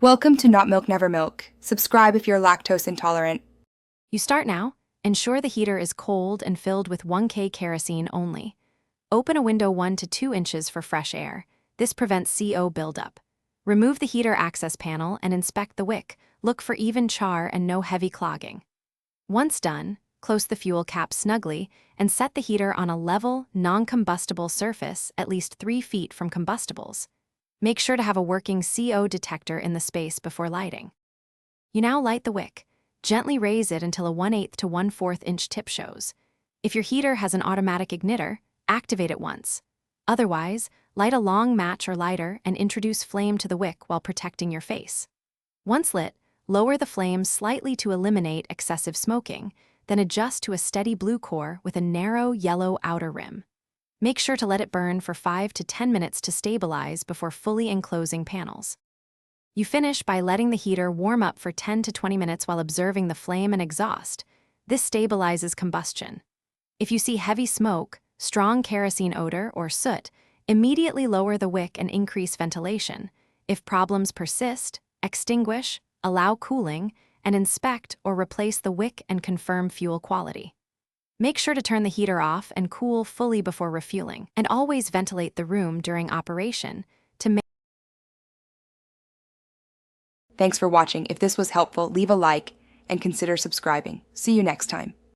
Welcome to Not Milk Never Milk. Subscribe if you're lactose intolerant. You start now. Ensure the heater is cold and filled with 1K kerosene only. Open a window 1 to 2 inches for fresh air. This prevents CO buildup. Remove the heater access panel and inspect the wick. Look for even char and no heavy clogging. Once done, close the fuel cap snugly and set the heater on a level, non-combustible surface at least 3 feet from combustibles. Make sure to have a working CO detector in the space before lighting. You now light the wick. Gently raise it until a 1/8 to 1/4 inch tip shows. If your heater has an automatic igniter, activate it once. Otherwise, light a long match or lighter and introduce flame to the wick while protecting your face. Once lit, lower the flame slightly to eliminate excessive smoking, then adjust to a steady blue core with a narrow yellow outer rim. Make sure to let it burn for 5 to 10 minutes to stabilize before fully enclosing panels. You finish by letting the heater warm up for 10 to 20 minutes while observing the flame and exhaust. This stabilizes combustion. If you see heavy smoke, strong kerosene odor, or soot, immediately lower the wick and increase ventilation. If problems persist, extinguish, allow cooling, and inspect or replace the wick and confirm fuel quality. Make sure to turn the heater off and cool fully before refueling, and always ventilate the room during operation to make. Thanks for watching. If this was helpful, leave a like and consider subscribing. See you next time.